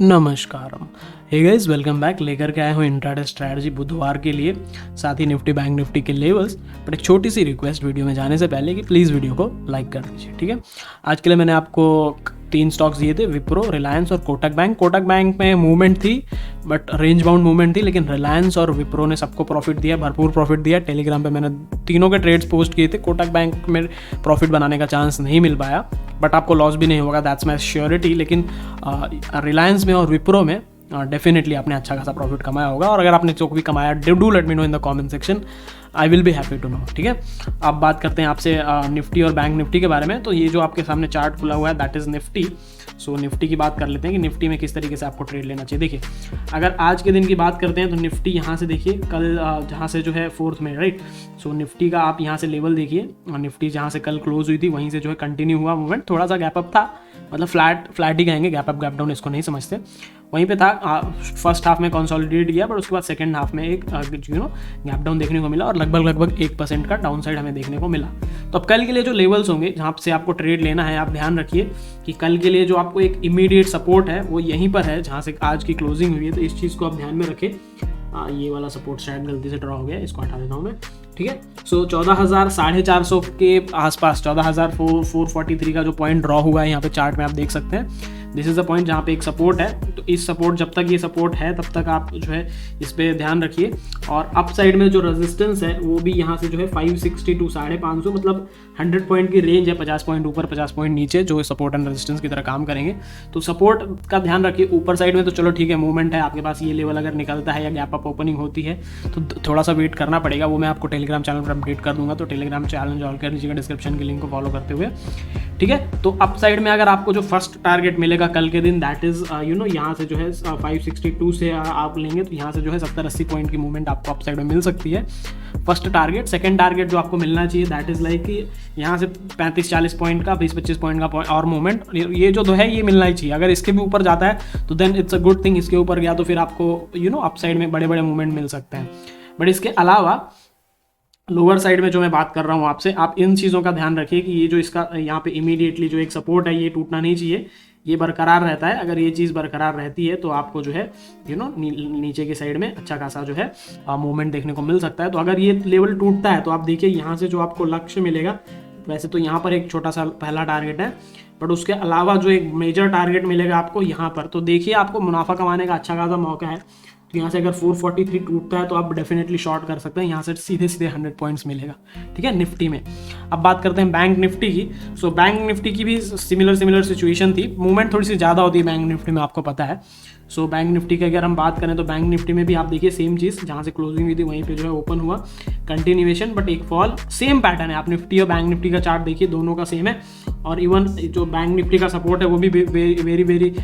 नमस्कार। Hey guys, welcome back. लेकर के आए हूँ इंट्राडे स्ट्रैटेजी बुधवार के लिए, साथ ही निफ्टी बैंक निफ्टी के लेवल्स। बट एक छोटी सी रिक्वेस्ट वीडियो में जाने से पहले कि प्लीज़ वीडियो को लाइक कर दीजिए, ठीक है। आज के लिए मैंने आपको 3 स्टॉक्स दिए थे, विप्रो, रिलायंस और कोटक बैंक। कोटक बैंक में मूवमेंट थी बट रेंज बाउंड मूवमेंट थी, लेकिन रिलायंस और विप्रो ने सबको प्रॉफिट दिया, भरपूर प्रॉफिट दिया। टेलीग्राम पे मैंने तीनों के ट्रेड्स पोस्ट किए थे। कोटक बैंक में प्रॉफिट बनाने का चांस नहीं मिल पाया, बट आपको लॉस भी नहीं होगा, दैट्स माई श्योरिटी। लेकिन रिलायंस में और विप्रो में डेफिनेटली आपने अच्छा खासा प्रॉफिट कमाया होगा, और अगर आपने जो भी कमाया do let me know in the comment section, I will be happy to know, ठीक है। अब बात करते हैं आपसे निफ्टी और बैंक निफ्टी के बारे में। तो ये जो आपके सामने चार्ट खुला हुआ है that is Nifty. So Nifty की बात कर लेते हैं कि निफ्टी में किस तरीके से आपको ट्रेड लेना चाहिए। देखिए, अगर आज के दिन की बात करते हैं तो निफ्टी यहाँ से देखिए, कल जहाँ से जो है 4 में, राइट। सो निफ्टी का आप यहाँ से लेवल देखिए, और निफ्टी जहाँ से कल क्लोज हुई थी वहीं से जो है कंटिन्यू हुआ मूवमेंट। थोड़ा सा गैप अप था, मतलब फ्लैट ही कहेंगे, गैप अप गैप डाउन इसको नहीं समझते, वहीं पे था। फर्स्ट हाफ में कंसोलिडेट किया, बट उसके बाद सेकंड हाफ में एक गैप डाउन देखने को मिला, और लगभग 1% का डाउन साइड हमें देखने को मिला। तो अब कल के लिए जो लेवल्स होंगे जहाँ से आपको ट्रेड लेना है, आप ध्यान रखिए कि कल के लिए जो आपको एक इमीडिएट सपोर्ट है वो यहीं पर है जहाँ से आज की क्लोजिंग हुई है। तो इस चीज़ को आप ध्यान में रखें। ये वाला सपोर्ट शायद गलती से ड्रॉ हो गया, इसको हटा देता हूँ मैं, ठीक है। सो 14,450 के आसपास, 14,443 का जो पॉइंट ड्रॉ हुआ है यहाँ पे चार्ट में आप देख सकते हैं। दिस इज़ द पॉइंट जहाँ पे एक सपोर्ट है। तो इस सपोर्ट, जब तक ये सपोर्ट है तब तक आप जो है इस पर ध्यान रखिए। और अप साइड में जो रेजिस्टेंस है वो भी यहाँ से जो है 560 टू 550, मतलब 100 पॉइंट की रेंज है, 50 पॉइंट ऊपर 50 पॉइंट नीचे, जो सपोर्ट एंड रेजिस्टेंस की तरह काम करेंगे। तो सपोर्ट का ध्यान रखिए। ऊपर साइड में तो चलो ठीक है, मूवमेंट है आपके पास, ये लेवल अगर निकलता है या गैप अप ओपनिंग होती है तो थोड़ा सा वेट करना पड़ेगा। वो मैं आपको टेलीग्राम चैनल पर अपडेट कर दूंगा, तो टेलीग्राम चैनल ज्वाइन कर लीजिएगा डिस्क्रिप्शन के लिंक को फॉलो करते हुए, ठीक है। तो अप साइड में अगर आपको जो फर्स्ट टारगेट मिलेगा कल के दिन, दैट इज यहाँ से जो है 562 से आप लेंगे तो यहाँ से जो है 70-80 पॉइंट की मूवमेंट आपको अप साइड में मिल सकती है, फर्स्ट टारगेट। सेकंड टारगेट जो आपको मिलना चाहिए दैट इज लाइक कि यहाँ से 35-40 पॉइंट का, 20-25 पॉइंट का और मूवमेंट, ये जो है ये मिलना ही चाहिए। अगर इसके भी ऊपर जाता है तो then it's a good thing. इसके ऊपर गया तो फिर आपको अप साइड में बड़े बड़े मूवमेंट मिल सकते हैं। बट इसके अलावा लोअर साइड में जो मैं बात कर रहा हूँ आपसे, आप इन चीज़ों का ध्यान रखिए कि ये जो इसका यहाँ पे इमीडिएटली जो एक सपोर्ट है ये टूटना नहीं चाहिए, ये बरकरार रहता है। अगर ये चीज़ बरकरार रहती है तो आपको जो है नीचे की साइड में अच्छा खासा जो है मूवमेंट देखने को मिल सकता है। तो अगर ये लेवल टूटता है तो आप देखिए यहाँ से जो आपको लक्ष्य मिलेगा, वैसे तो यहाँ पर एक छोटा सा पहला टारगेट है, बट उसके अलावा जो एक मेजर टारगेट मिलेगा आपको यहाँ पर, तो देखिए आपको मुनाफा कमाने का अच्छा खासा मौका है। तो यहाँ से अगर 443 टूटता है तो आप डेफिनेटली शॉर्ट कर सकते हैं, यहाँ से सीधे 100 पॉइंट्स मिलेगा, ठीक है, निफ्टी में। अब बात करते हैं बैंक निफ्टी की। सो बैंक निफ्टी की भी सिमिलर सिचुएशन थी। मूवमेंट थोड़ी सी ज़्यादा होती है बैंक निफ्टी में, आपको पता है। सो बैंक निफ्टी की अगर हम बात करें तो बैंक निफ्टी में भी आप देखिए सेम चीज़, जहाँ से क्लोजिंग हुई थी वहीं पे जो है ओपन हुआ, कंटिन्यूएशन, बट एक फॉल, सेम पैटर्न है। आप निफ्टी और बैंक निफ्टी का चार्ट देखिए, दोनों का सेम है। और इवन जो बैंक निफ्टी का सपोर्ट है वो भी वेरी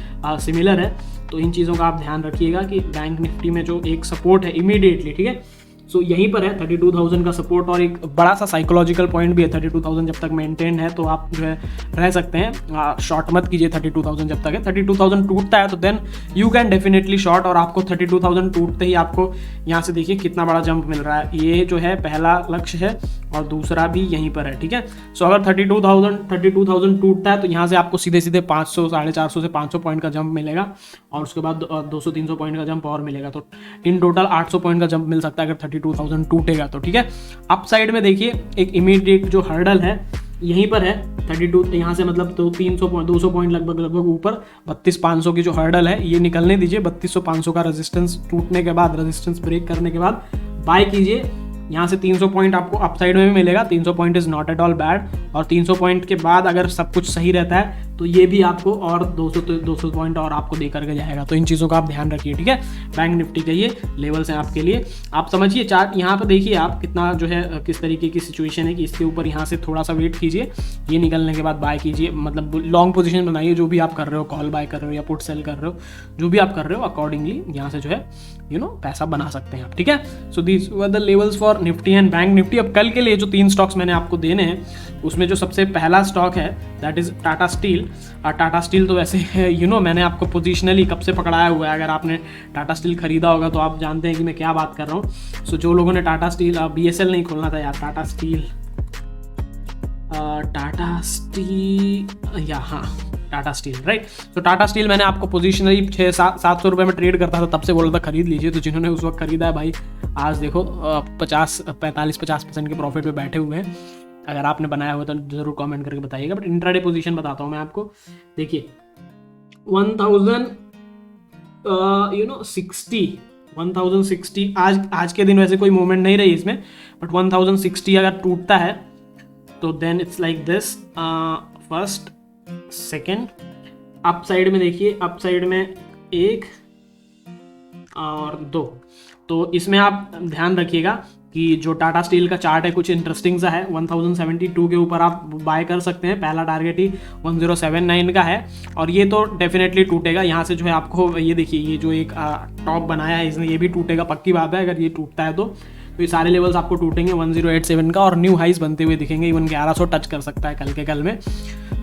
सिमिलर है। तो इन चीज़ों का आप ध्यान रखिएगा कि बैंक निफ्टी में जो एक सपोर्ट है इमीडिएटली, ठीक है, सो यहीं पर है 32,000 का सपोर्ट, और एक बड़ा सा साइकोलॉजिकल पॉइंट भी है 32,000। जब तक मेंटेन है तो आप जो है रह सकते हैं, शॉर्ट मत कीजिए 32,000 जब तक है। 32,000 टूटता है तो then you can definitely short, और आपको 32,000 टूटते ही आपको यहाँ से देखिए कितना बड़ा जंप मिल रहा है। ये जो है पहला लक्ष्य है और दूसरा भी यहीं पर है, ठीक है। सो अगर 32,000 टूटता है तो यहाँ से आपको सीधे 500, 450 से 500 पॉइंट का जंप मिलेगा, और उसके बाद 200-300 पॉइंट का जंप और मिलेगा। तो इन टोटल 800 पॉइंट का जंप मिल सकता है अगर 32,000 टूटेगा तो, ठीक है। अप साइड में देखिए एक इमीडिएट जो हर्डल है यहीं पर है 32, यहाँ से मतलब तो 200 पॉइंट लगभग ऊपर 32,500 की जो हर्डल है ये निकलने दीजिए। 32,500 का रेजिस्टेंस टूटने के बाद, रेजिस्टेंस ब्रेक करने के बाद बाय कीजिए। यहाँ से 300 पॉइंट आपको अप साइड में भी मिलेगा। 300 point is not at all bad, और 300 पॉइंट के बाद अगर सब कुछ सही रहता है तो ये भी आपको और 200 पॉइंट और आपको दे करके जाएगा। तो इन चीज़ों का आप ध्यान रखिए, ठीक है। बैंक निफ्टी के ये लेवल्स हैं आपके लिए, आप समझिए चार्ट। यहाँ पर देखिए आप कितना जो है किस तरीके की सिचुएशन है कि इसके ऊपर यहाँ से थोड़ा सा वेट कीजिए, ये निकलने के बाद बाय कीजिए, मतलब लॉन्ग पोजीशन बनाइए। जो भी आप कर रहे हो, कॉल बाय कर रहे हो या पुट सेल कर रहे हो, जो भी आप कर रहे हो अकॉर्डिंगली यहाँ से जो है पैसा बना सकते हैं आप, ठीक है। So these were the levels for Nifty and bank Nifty. अब कल के लिए जो 3 स्टॉक्स मैंने आपको देने हैं उसमें जो सबसे पहला स्टॉक है that is Tata steel. Tata steel तो वैसे मैंने आपको पोजिशनली कब से पकड़ाया हुआ है। अगर आपने टाटा स्टील खरीदा होगा तो आप जानते हैं कि मैं क्या बात कर रहा हूँ। सो जो लोगों ने टाटा स्टील, BSL नहीं खोलना था यार, टाटा स्टील, हाँ टाटा स्टील, राइट। तो टाटा स्टील मैंने आपको पोजिशनली 600-700 रुपये में ट्रेड करता था, तब से बोला था खरीद लीजिए। तो जिन्होंने उस वक्त खरीदा है भाई, आज देखो 45-50% के प्रॉफिट पे बैठे हुए हैं। अगर आपने बनाया हुआ तो ज़रूर कमेंट करके बताइएगा। बट इंट्राडे पोजीशन बताता हूँ मैं आपको। देखिए 1060 आज के दिन वैसे कोई मूवमेंट नहीं रही इसमें, बट 1060 अगर टूटता है तो then it's like this. First second up side में देखिए, अप साइड में 1 और 2। तो इसमें आप ध्यान रखिएगा कि जो टाटा स्टील का चार्ट है कुछ इंटरेस्टिंग सा है। 1072 के ऊपर आप बाय कर सकते हैं। पहला टारगेट ही 1079 का है और ये तो डेफिनेटली टूटेगा। यहाँ से जो है आपको ये देखिए, ये जो एक टॉप बनाया है इसने, ये भी टूटेगा, पक्की बात है। अगर ये टूटता है तो ये सारे लेवल्स आपको टूटेंगे 1087 का और न्यू हाइस बनते हुए दिखेंगे। इवन 1100 टच कर सकता है कल के कल में।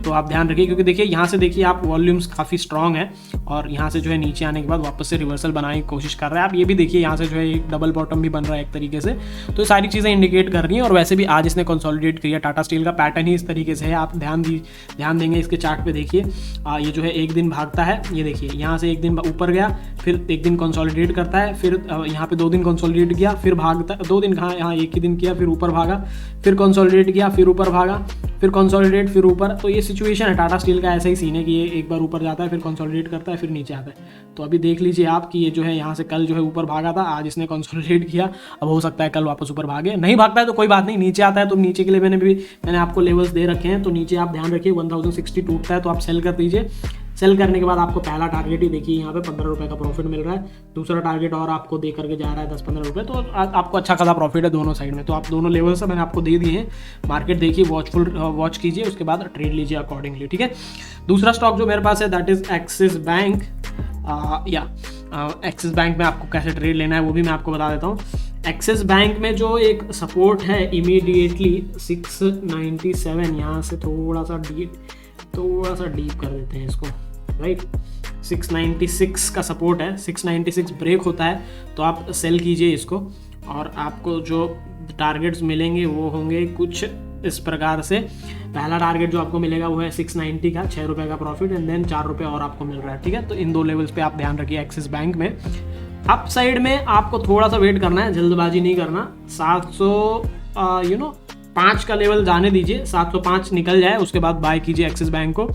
तो आप ध्यान रखिए, क्योंकि देखिए यहाँ से देखिए आप वॉल्यूम्स काफ़ी स्ट्रॉन्ग है और यहाँ से जो है नीचे आने के बाद वापस से रिवर्सल बनाने की कोशिश कर रहा है। आप ये भी देखिए यहाँ से जो है एक डबल बॉटम भी बन रहा है एक तरीके से। तो ये सारी चीज़ें इंडिकेट कर रही हैं। और वैसे भी आज इसने कंसोलिडेट किया। टाटा स्टील का पैटर्न ही इस तरीके से है। आप ध्यान देंगे इसके चार्ट पे देखिए, ये जो है एक दिन भागता है, ये देखिए यहाँ से एक दिन ऊपर गया, फिर एक दिन कंसोलिडेट करता है, फिर यहाँ पे 2 दिन कंसोलिडेट किया, फिर भागता, 2 दिन कहाँ, यहाँ एक ही दिन किया, फिर ऊपर भागा, फिर कंसोलिडेट किया, फिर ऊपर भागा, फिर कंसोलिडेट, फिर ऊपर। तो ये सिचुएशन है टाटा स्टील का, ऐसा ही सीन है कि ये एक बार ऊपर जाता है, फिर कंसोलिडेट करता है, फिर नीचे आता है। तो अभी देख लीजिए आप कि ये जो है यहाँ से कल जो है ऊपर भागा था, आज इसने कंसोलिडेट किया। अब हो सकता है कल वापस ऊपर भागे, नहीं भागता है तो कोई बात नहीं, नीचे आता है तो नीचे के लिए मैंने आपको लेवल्स दे रखे हैं। तो नीचे आप ध्यान रखिए 1060 टूटता है तो आप सेल कर दीजिए। सेल करने के बाद आपको पहला टारगेट ही देखिए यहाँ पे 15 रुपये का प्रॉफिट मिल रहा है। दूसरा टारगेट और आपको दे करके जा रहा है 10-15 रुपये। तो आपको अच्छा खासा प्रॉफिट है दोनों साइड में। तो आप दोनों लेवल्स मैंने आपको दे दिए हैं। मार्केट देखिए, वॉच कीजिए, उसके बाद ट्रेड लीजिए अकॉर्डिंगली, ठीक है। दूसरा स्टॉक जो मेरे पास है that is axis bank. Axis bank में आपको कैसे ट्रेड लेना है वो भी मैं आपको बता देता हूँ। एक्सिस बैंक में जो एक सपोर्ट है इमीडिएटली 697, यहाँ से थोड़ा सा डीप कर देते हैं इसको, राइट। 696 का सपोर्ट है, 696 ब्रेक होता है तो आप सेल कीजिए इसको। और आपको जो टारगेट्स मिलेंगे वो होंगे कुछ इस प्रकार से। पहला टारगेट जो आपको मिलेगा वो है 690 का, 6 रुपये का प्रॉफिट, एंड देन 4 रुपये और आपको मिल रहा है, ठीक है। तो इन 2 लेवल्स पे आप ध्यान रखिए एक्सिस बैंक में। अप साइड में आपको थोड़ा सा वेट करना है, जल्दबाजी नहीं करना। 705 का लेवल जाने दीजिए, 705 निकल जाए उसके बाद बाय कीजिए एक्सिस बैंक को।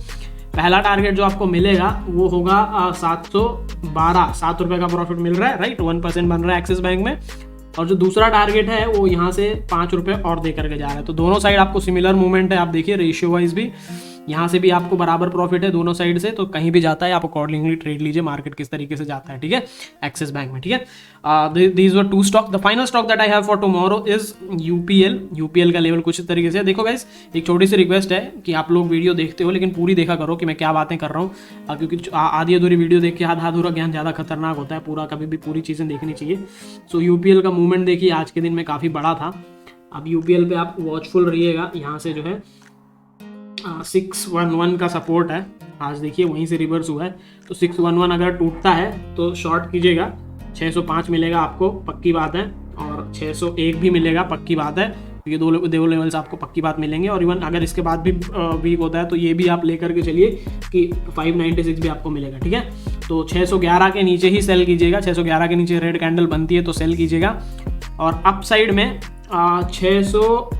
पहला टारगेट जो आपको मिलेगा वो होगा 712, 7 रुपये का प्रॉफिट मिल रहा है, राइट। 1% बन रहा है एक्सिस बैंक में। और जो दूसरा टारगेट है वो यहाँ से 5 रुपये और दे करके जा रहा है। तो दोनों साइड आपको सिमिलर मूवमेंट है। आप देखिए रेशियो वाइज भी यहाँ से भी आपको बराबर प्रॉफिट है दोनों साइड से। तो कहीं भी जाता है आप अकॉर्डिंगली ट्रेड लीजिए, मार्केट किस तरीके से जाता है, ठीक है, एक्सिस बैंक में, ठीक है। These were 2 stock. The final stock that I have for tomorrow is UPL का लेवल कुछ इस तरीके से। देखो गाइस, एक छोटी सी रिक्वेस्ट है कि आप लोग वीडियो देखते हो लेकिन पूरी देखा करो कि मैं क्या बातें कर रहा हूँ, क्योंकि आधी अधूरी वीडियो देख के आधा अधूरा ज्ञान ज़्यादा खतरनाक होता है। पूरा कभी भी पूरी चीज़ें देखनी चाहिए। सो यूपीएल का मूवमेंट देखिए आज के दिन में काफ़ी बड़ा था। अब यूपीएल पे आप वॉचफुल रहिएगा। यहाँ से जो है 611 का सपोर्ट है, आज देखिए वहीं से रिवर्स हुआ है। तो 611 अगर टूटता है तो शॉर्ट कीजिएगा। 605 मिलेगा आपको, पक्की बात है, और 601 भी मिलेगा, पक्की बात है। ये दो लेवल्स आपको पक्की बात मिलेंगे। और इवन अगर इसके बाद भी वीक होता है तो ये भी आप लेकर के चलिए कि 596 भी आपको मिलेगा, ठीक है। तो 611 के नीचे ही सेल कीजिएगा। 611 के नीचे रेड कैंडल बनती है तो सेल कीजिएगा। और अप साइड में 618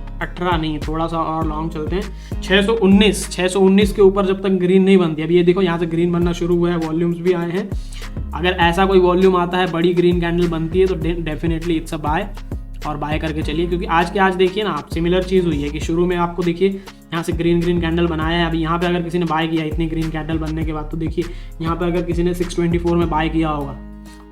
नहीं, थोड़ा सा और लॉन्ग चलते हैं, 619 के ऊपर जब तक ग्रीन नहीं बनती। अभी ये देखो यहाँ से ग्रीन बनना शुरू हुआ है, वॉल्यूम्स भी आए हैं। अगर ऐसा कोई वॉल्यूम आता है, बड़ी ग्रीन कैंडल बनती है तो डेफिनेटली इट्स अ बाय, और बाय करके चलिए। क्योंकि आज देखिए ना आप, सिमिलर चीज़ हुई है कि शुरू में आपको देखिए यहाँ से ग्रीन कैंडल बनाया है। अभी यहाँ पे अगर किसी ने बाय किया इतनी ग्रीन कैंडल बनने के बाद, तो देखिए यहाँ पे अगर किसी ने 624 में बाय किया होगा,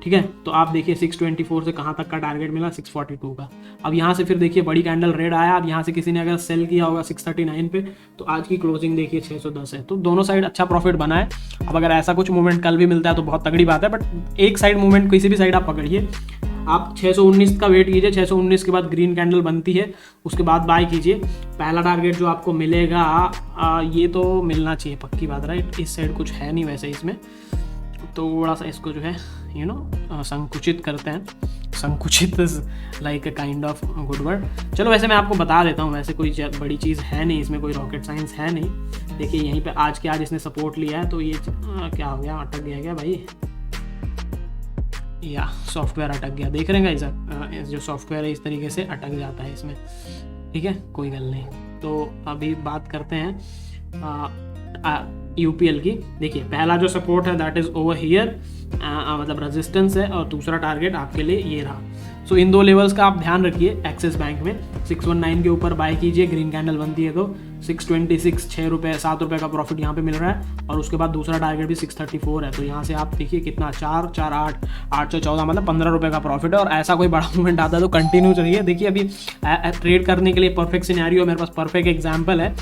ठीक है, तो आप देखिए 624 से कहाँ तक का टारगेट मिला, 642 का। अब यहाँ से फिर देखिए बड़ी कैंडल रेड आया। अब यहाँ से किसी ने अगर सेल किया होगा 639 पे, तो आज की क्लोजिंग देखिए 610 है। तो दोनों साइड अच्छा प्रॉफिट बना है। अब अगर ऐसा कुछ मूवमेंट कल भी मिलता है तो बहुत तगड़ी बात है, बट एक साइड मूवमेंट किसी भी साइड आप पकड़िए। आप 619 का वेट कीजिए, 619 के बाद ग्रीन कैंडल बनती है उसके बाद बाय कीजिए। पहला टारगेट जो आपको मिलेगा ये तो मिलना चाहिए, पक्की बात, राइट। इस साइड कुछ है नहीं वैसे इसमें, थोड़ा सा इसको जो है संकुचित करते हैं। संकुचित like a kind of good word. चलो वैसे मैं आपको बता देता हूँ, वैसे कोई बड़ी चीज़ है नहीं इसमें, कोई रॉकेट साइंस है नहीं। देखिए यहीं पे आज के आज इसने सपोर्ट लिया है, तो ये क्या हो गया, अटक गया क्या भाई, या सॉफ्टवेयर अटक गया, देख रहे हैं गाइस, जो सॉफ्टवेयर है इस तरीके से अटक जाता है इसमें, ठीक है, कोई गल नहीं। तो अभी बात करते हैं यूपीएल की। देखिए पहला जो सपोर्ट है दैट इज़ ओवर हियर, मतलब रेजिस्टेंस है, और दूसरा टारगेट आपके लिए ये रहा। सो इन दो लेवल्स का आप ध्यान रखिए। एक्सिस बैंक में 619 के ऊपर बाय कीजिए, ग्रीन कैंडल बनती है तो 626, 6 रुपये 7 रुपये का प्रॉफिट यहाँ पे मिल रहा है, और उसके बाद दूसरा टारगेट भी 634 है। तो यहाँ से आप देखिए कितना 4 4 8 814, मतलब 15 रुपये का प्रॉफिट है। और ऐसा कोई बड़ा मूवमेंट आता है तो कंटिन्यू चलिए। देखिए अभी ट्रेड करने के लिए परफेक्ट सिनेरियो मेरे पास परफेक्ट एग्जाम्पल है।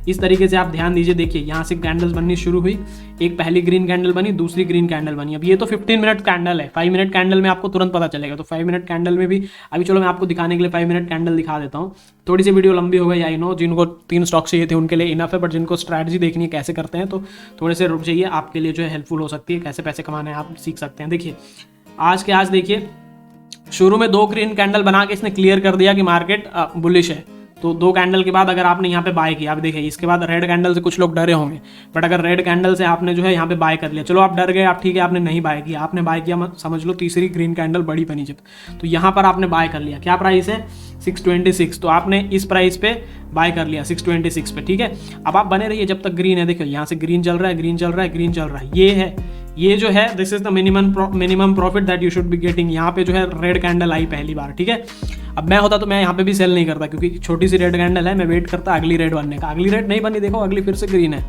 इस तरीके से आप ध्यान दीजिए। देखिए यहाँ से कैंडल्स बननी शुरू हुई, एक पहली ग्रीन कैंडल बनी, दूसरी ग्रीन कैंडल बनी। अब ये तो 15 मिनट कैंडल है, 5 मिनट कैंडल में आपको तुरंत पता चलेगा। तो 5 मिनट कैंडल में भी अभी चलो मैं आपको दिखाने के लिए 5 मिनट कैंडल दिखा देता हूँ। थोड़ी सी वीडियो लंबी हो गई, आई नो, जिनको 3 स्टॉक चाहिए थे उनके लिए इनफ है, बट जिनको स्ट्रैटेजी देखनी है कैसे करते हैं तो थोड़े से रुक जाइए, आपके लिए जो है हेल्पफुल हो सकती है, कैसे पैसे कमाने हैं आप सीख सकते हैं। देखिए आज के आज देखिए शुरू में 2 ग्रीन कैंडल बना के इसने क्लियर कर दिया कि मार्केट बुलिश है। तो 2 कैंडल के बाद अगर आपने यहाँ पे बाय किया, आप देखिए इसके बाद रेड कैंडल से कुछ लोग डरे होंगे, बट अगर रेड कैंडल से आपने जो है यहाँ पे बाय कर लिया, चलो आप डर गए, आप ठीक है आपने नहीं बाय किया, आपने बाय किया समझ लो तीसरी ग्रीन कैंडल बड़ी बनी जब, तो यहाँ पर आपने बाय कर लिया। क्या प्राइस है 626, तो आपने इस प्राइस पे बाय कर लिया 626 पे, ठीक है। अब आप बने रहिए जब तक ग्रीन है। देखिए यहाँ से ग्रीन चल रहा है, ग्रीन चल रहा है, ग्रीन चल रहा है, ये है, ये जो है this is the minimum profit that you should be getting. यहाँ पे जो है रेड कैंडल आई पहली बार, ठीक है। अब मैं होता तो मैं यहाँ पे भी सेल नहीं करता, क्योंकि छोटी सी रेड कैंडल है, मैं वेट करता अगली रेड बनने का। अगली रेड नहीं बनी, देखो अगली फिर से ग्रीन है,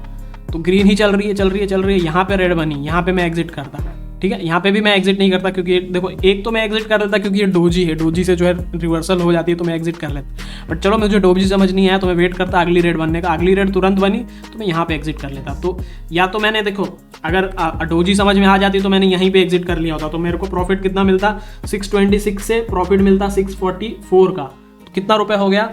तो ग्रीन ही चल रही है चल रही है चल रही है, यहाँ पे रेड बनी, यहाँ पे मैं एग्जिट करता, ठीक है। यहाँ पे भी मैं एग्जिट नहीं करता, क्योंकि देखो एक तो मैं एग्जिट कर देता क्योंकि ये डोजी है, डोजी से जो है रिवर्सल हो जाती है तो मैं एग्जिट कर लेता। बट चलो मुझे डोजी समझ नहीं आया तो मैं वेट करता अगली रेड बनने का, अगली रेड तुरंत बनी तो मैं यहाँ पे एग्जिट कर लेता। तो या तो मैंने देखो अगर डोजी समझ में आ जाती तो मैंने यहीं पे एग्जिट कर लिया होता, तो मेरे को प्रॉफिट कितना मिलता, 626 से प्रॉफिट मिलता 644 का, तो कितना रुपये हो गया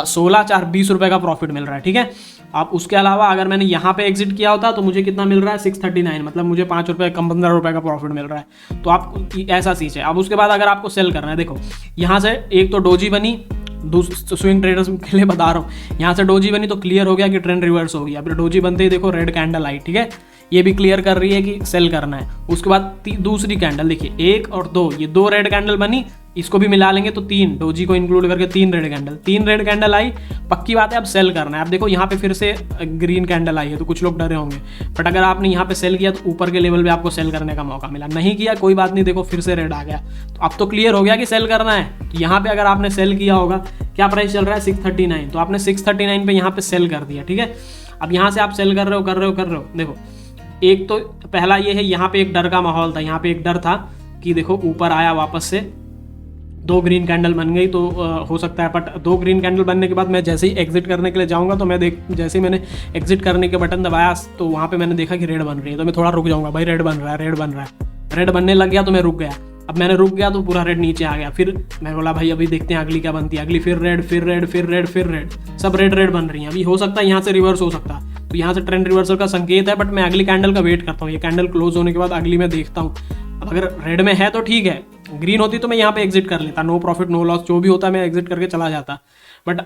16 4 20 रुपये का प्रॉफिट मिल रहा है, ठीक है। आप उसके अलावा अगर मैंने यहाँ पे एग्जिट किया होता तो मुझे कितना मिल रहा है 639, मतलब मुझे 5 रुपये कम 15 रुपये का प्रॉफिट मिल रहा है। तो आप ऐसा चीज़ है। अब उसके बाद अगर आपको सेल करना है, देखो यहाँ से एक तो डोजी बनी, स्विंग ट्रेडर्स के लिए बता रहा हूँ, यहाँ से डोजी बनी तो क्लियर हो गया कि ट्रेंड रिवर्स हो गया। अब डोजी बनते ही देखो रेड कैंडल आई, ठीक है, ये भी क्लियर कर रही है कि सेल करना है। उसके बाद दूसरी कैंडल देखिए 1 और 2, ये 2 रेड कैंडल बनी, इसको भी मिला लेंगे तो 3, डोजी को इंक्लूड करके 3 रेड कैंडल आई, पक्की बात है अब सेल करना है। अब देखो यहाँ पे फिर से ग्रीन कैंडल आई है, तो कुछ लोग डरे होंगे, बट अगर आपने यहाँ पे सेल किया तो ऊपर के लेवल पे आपको सेल करने का मौका मिला, नहीं किया कोई बात नहीं, देखो फिर से रेड आ गया, तो अब तो क्लियर हो गया कि सेल करना है। तो यहाँ पे अगर आपने सेल किया होगा, क्या प्राइस चल रहा है 639, तो आपने 639 पे यहाँ पे सेल कर दिया, ठीक है। अब यहाँ से आप सेल कर रहे हो, देखो एक तो पहला ये है, यहाँ पे एक डर का माहौल था, यहाँ पे एक डर था कि देखो ऊपर आया वापस से, 2 ग्रीन कैंडल बन गई तो हो सकता है, बट 2 ग्रीन कैंडल बनने के बाद मैं जैसे ही एग्जिट करने के लिए जाऊंगा तो मैं जैसे ही मैंने एग्जिट करने के बटन दबाया तो वहाँ पे मैंने देखा कि रेड बन रही है, तो मैं थोड़ा रुक जाऊंगा, भाई रेड बन रहा है, रेड बनने लग गया तो मैं रुक गया। अब मैंने रुक गया तो पूरा रेड नीचे आ गया, फिर मैं बोला भाई अभी देखते हैं अगली क्या बनती है, अगली फिर रेड, सब रेड बन रही है। अभी हो सकता है यहाँ से रिवर्स हो सकता है, तो यहाँ से ट्रेंड रिवर्सल का संकेत है, बट मैं अगली कैंडल का वेट करता हूँ, ये कैंडल क्लोज होने के बाद अगली मैं देखता हूँ। अब अगर रेड में है तो ठीक है, ग्रीन होती तो मैं यहाँ पे एग्जिट कर लेता, नो प्रॉफिट नो लॉस जो भी होता मैं एग्जिट करके चला जाता, बट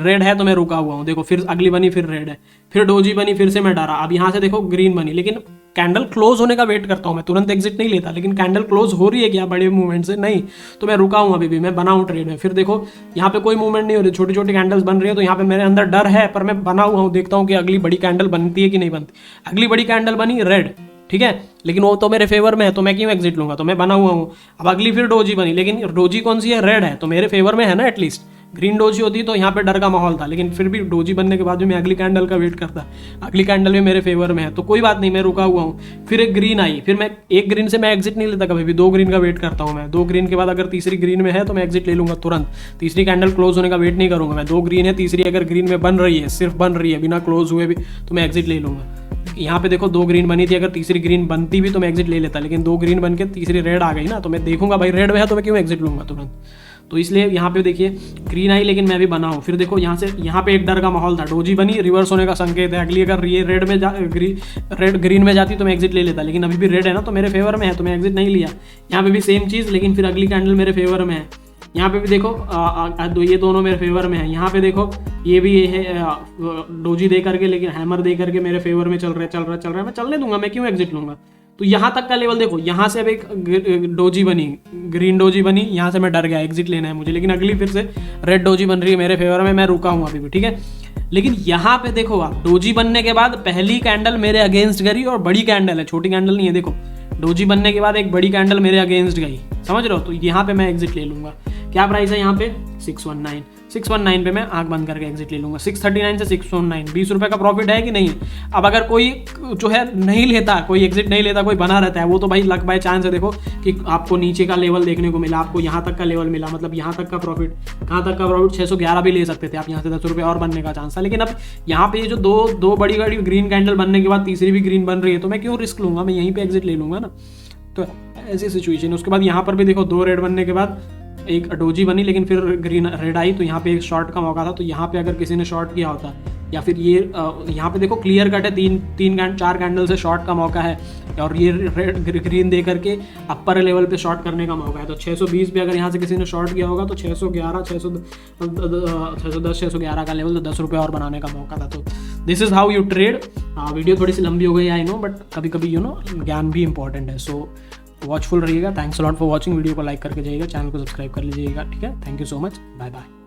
रेड है तो मैं रुका हुआ हूँ। देखो फिर अगली बनी, फिर रेड है, फिर डोजी बनी, फिर से मैं डरा। अब यहाँ से देखो ग्रीन बनी, लेकिन कैंडल क्लोज होने का वेट करता हूँ मैं, तुरंत एग्जिट नहीं लेता, लेकिन कैंडल क्लोज हो रही है क्या बड़े मूवमेंट से, नहीं, तो मैं रुका हूँ, अभी भी मैं बना हूँ ट्रेड में। फिर देखो यहाँ पे कोई मूवमेंट नहीं हो रही, छोटी छोटी कैंडल्स बन रही है, तो यहाँ पे मेरे अंदर डर है, पर मैं बना हुआ हूँ, देखता हूँ कि अगली बड़ी कैंडल बनती है कि नहीं बनती। अगली बड़ी कैंडल बनी रेड, ठीक है, लेकिन वो तो मेरे फेवर में है, तो मैं क्यों एग्जिट लूंगा, तो मैं बना हुआ हूँ। अब अगली फिर डोजी बनी, लेकिन डोजी कौन सी है, रेड है, तो मेरे फेवर में है ना एटलीस्ट। ग्रीन डोजी होती तो यहाँ पे डर का माहौल था, लेकिन फिर भी डोजी बनने के बाद भी मैं अगली कैंडल का वेट करता, अगली कैंडल भी मेरे फेवर में है, तो कोई बात नहीं, मैं रुका हुआ हूँ। फिर एक ग्रीन आई, फिर मैं एक ग्रीन से मैं एग्जिट नहीं लेता कभी भी, 2 ग्रीन का वेट करता हूँ मैं। 2 ग्रीन के बाद अगर तीसरी ग्रीन में है तो मैं एग्जिट ले लूंगा तुरंत, तीसरी कैंडल क्लोज होने का वेट नहीं करूंगा मैं। 2 ग्रीन है, तीसरी अगर ग्रीन में बन रही है, सिर्फ बन रही है बिना क्लोज हुए भी, तो मैं एग्जिट ले लूंगा। यहाँ पे देखो 2 ग्रीन बनी थी, अगर तीसरी ग्रीन बनती भी तो मैं एग्जिट ले लेता, लेकिन 2 ग्रीन बन के तीसरी रेड आ गई ना, तो मैं देखूंगा भाई रेड में है तो मैं क्यों एग्जिट लूंगा तुरंत। तो इसलिए यहाँ पे देखिए ग्रीन आई, लेकिन मैं भी बना हूँ। फिर देखो यहाँ पे एक डर का माहौल था, डोजी बनी, रिवर्स होने का संकेत है, अगली अगर ये रेड में ग्रीन में जाती तो मैं एग्जिट ले लेता, लेकिन अभी भी रेड है ना, तो मेरे फेवर में है, तो मैं एग्जिट नहीं लिया। यहाँ पे भी सेम चीज़, लेकिन फिर अगली कैंडल मेरे फेवर में है, यहाँ पे भी देखो ये दोनों मेरे फेवर में है। यहाँ पे देखो ये भी ये है डोजी दे करके, लेकिन हैमर दे करके मेरे फेवर में चल रहा है। मैं चलने दूंगा, मैं क्यों एग्जिट लूंगा। तो यहाँ तक का लेवल देखो, यहाँ से अब एक डोजी बनी, ग्रीन डोजी बनी, यहाँ से मैं डर गया, एग्जिट लेना है मुझे, लेकिन अगली फिर से रेड डोजी बन रही है मेरे फेवर में, मैं रुका हूँ अभी भी, ठीक है। लेकिन यहाँ पे देखो आप, डोजी बनने के बाद पहली कैंडल मेरे अगेंस्ट गई, और बड़ी कैंडल है, छोटी कैंडल नहीं है। देखो डोजी बनने के बाद एक बड़ी कैंडल मेरे अगेंस्ट गई, समझ रहे हो। तो यहाँ पे मैं एग्जिट ले लूंगा। क्या प्राइस है यहाँ पे 619 पे मैं आंख बंद करके एग्जिट ले लूंगा। 639 से 619, 20 रुपए का प्रॉफिट है कि नहीं। अब अगर कोई जो है नहीं लेता, कोई एग्जिट नहीं लेता, कोई बना रहता है, वो तो भाई लक बाय चांस है। देखो कि आपको नीचे का लेवल देखने को मिला, आपको यहाँ तक का लेवल मिला, मतलब यहाँ तक का प्रॉफिट, कहाँ तक का प्रॉफिट 611 भी ले सकते थे आप, यहाँ से 10 रुपये और बनने का चांस था। लेकिन अब यहाँ पे ये जो दो बड़ी ग्रीन कैंडल बनने के बाद तीसरी भी ग्रीन बन रही है, तो मैं क्यों रिस्क लूंगा, मैं यहीं पर एग्जिट ले लूंगा ना। तो ऐसी सिचुएशन है। उसके बाद यहाँ पर भी देखो 2 रेड बनने के बाद एक डोजी बनी, लेकिन फिर ग्रीन रेड आई, तो यहाँ पे एक शॉर्ट का मौका था। तो यहाँ पे अगर किसी ने शॉर्ट किया होता, या फिर ये यहाँ पे देखो क्लियर कट है, 4 कैंडल से शॉर्ट का मौका है, और ये रेड ग्रीन दे करके अपर लेवल पे शॉर्ट करने का मौका है। तो 620 पे अगर यहाँ से किसी ने शॉर्ट किया होगा तो 611 का लेवल, तो 10 रुपये और बनाने का मौका था। तो this is how you trade. Video थोड़ी सी लंबी हो गई, आई नो, बट कभी कभी ज्ञान भी इंपॉर्टेंट है। सो वॉचफुल रहिएगा। Thanks a lot for watching. Video को लाइक करके जाइएगा, चैनल को सब्सक्राइब कर लीजिएगा, ठीक है। Thank you so much, bye bye.